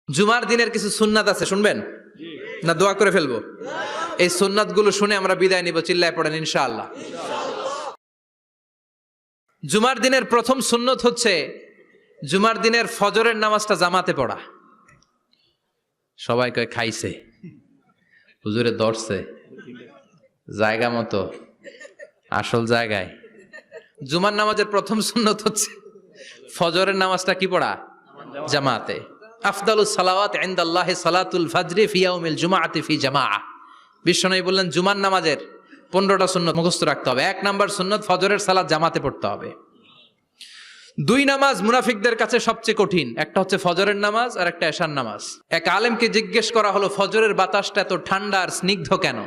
জুমার দিনের কিছু সুন্নাত আছে, শুনবেন না দোয়া করে ফেলবো? এই সুন্নাত গুলো শুনে আমরা বিদায় নিব, চিল্লায় পড়েন ইনশাআল্লাহ। জুমার দিনের প্রথম সুন্নত হচ্ছে জুমার দিনের ফজরের নামাজটা জামাতে পড়া। সবাই কয় খাইছে, হুজুরে ধরছে জায়গা মতো, আসল জায়গায়। জুমার নামাজের প্রথম সুন্নত হচ্ছে ফজরের নামাজটা কি পড়া? জামাতে। আফদালুস সালাওয়াত ইনদাল্লাহি সালাতুল ফাজরি ফি ইয়াউমিল জুমআতি ফি জামাআহ। বিশ্বনবী বললেন জুমার নামাজের 15টা সুন্নত মুখস্থ রাখতে হবে। 1 নাম্বার সুন্নত ফজরের সালাত জামাতে পড়তে হবে। 2 নামাজ মুনাফিকদের কাছে সবচেয়ে কঠিন, একটা হচ্ছে ফজরের নামাজ আর একটা এশার নামাজ। এক আলেমকে জিজ্ঞেস করা হলো ফজরের বাতাসটা এত ঠান্ডা আর স্নিগ্ধ কেন?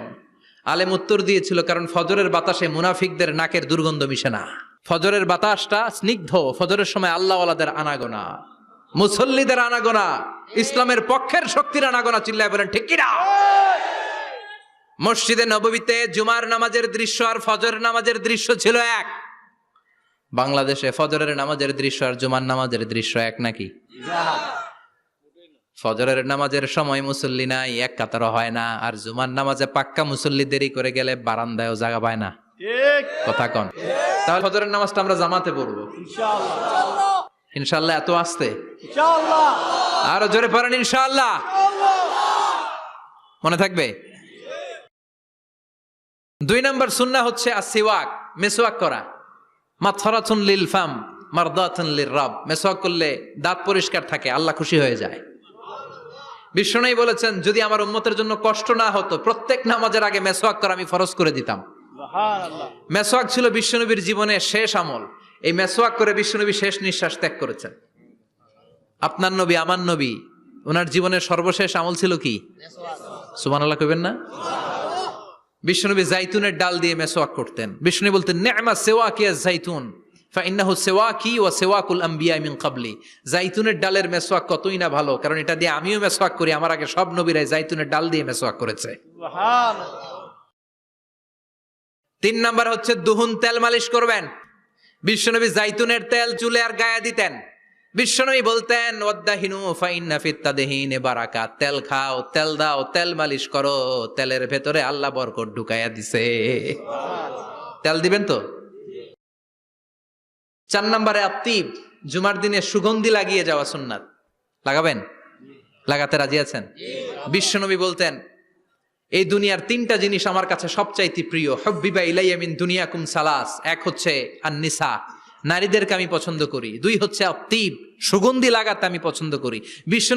আলেম উত্তর দিয়েছিল, কারণ ফজরের বাতাসে মুনাফিকদের নাকের দুর্গন্ধ মিশে না। ফজরের বাতাসটা স্নিগ্ধ, ফজরের সময় আল্লাহওয়ালাদের আনাগোনা, মুসল্লিদের আনাগোনা, ইসলামের পক্ষের শক্তির আনাগোনা। চিল্লায় বলেন ঠিক কিনা? মসজিদে নববীতে জুমার নামাজের দৃশ্য আর ফজরের নামাজের দৃশ্য ছিল এক। বাংলাদেশে ফজরের নামাজের দৃশ্য আর জুমার নামাজের দৃশ্য এক নাকি? ফজরের নামাজের সময় মুসল্লি নাই, এক কাতারও হয় না, আর জুমার নামাজে পাক্কা মুসল্লি দেরি করে গেলে বারান্দায়ও জায়গা পায় না। কথা কন? তাহলে ফজরের নামাজটা আমরা জামাতে পড়বো ইনশাআল্লাহ। ইনশাআল্লাহ এত আসতে ইনশাআল্লাহ, আরো জোরে পড়েন ইনশাআল্লাহ। মনে থাকবে? 2 নাম্বার সুন্নাহ হচ্ছে আসওয়াক, মেসওয়াক করা। মাথরাতুন লিল ফাম মারদাতুন লির রব। মেসওয়াক করলে দাঁত পরিষ্কার থাকে, আল্লাহ খুশি হয়ে যায়। বিশ্বনবী বলেছেন, যদি আমার উম্মতের জন্য কষ্ট না হতো প্রত্যেক নামাজের আগে মেসওয়াক করা আমি ফরজ করে দিতাম। সুবহানাল্লাহ। মেসওয়াক ছিল বিশ্বনবীর জীবনের শেষ আমল। এই মেসওয়াক করে বিশ্বনবী শেষ নিঃশ্বাস ত্যাগ করেছেন। আপনার নবী, আমার নবী, ওনার জীবনের সর্বশেষ আমল ছিল কি? সুবহানাল্লাহ কইবেন না? বিশ্বনবী জাইতুনের ডাল দিয়ে মেসওয়াক করতেন। বিশ্বনবী বলতেন, নি'মা সিওয়াকিয়া জাইতুন ফাইন্নাহু সিওয়াকি ওয়া সিওয়াকুল আমবিয়া মিন ক্বাবলি। জাইতুনের ডালের মেসওয়াক কতই না ভালো, কারণ এটা দিয়ে আমিও মেসওয়াক করি, আমার আগে সব নবীরাই জাইতুনের ডাল দিয়ে মেসওয়াক করেছে। সুবহানাল্লাহ। 3 নাম্বার হচ্ছে দুহুন, তেল মালিশ করবেন। বিশ্বনবী জাইতুনের তেল চুলে আর গায়ে দিতেন। বিশ্বনবী বলতেন, ওয়াদ্দাহিনু ফাইন্না ফিত তাদহিনে বারাকাত। তেল খাও, তেল দাও, তেল মালিশ করো, তেলের ভেতরে আল্লাহ বরকত ঢুকাইয়া দিছে। তেল দিবেন তো? 4 নম্বরে আত্তিব, জুমার দিনে সুগন্ধি লাগিয়ে যাওয়া সুন্নাত। লাগাবেন? লাগাতে রাজি আছেন? বিশ্বনবী বলতেন, এই দুনিয়ার 3টা জিনিস আমার কাছে সবচাইতে প্রিয়। হুব্বিবা ইলাইয়া মিন দুনিয়াকুম সালাস। 1 হচ্ছে আন-নিসা, নারীদেরকে আমি পছন্দ করি। 2 হচ্ছে আত্তিব, সুগন্ধি লাগাতে আমি পছন্দ করি। বিশ্ব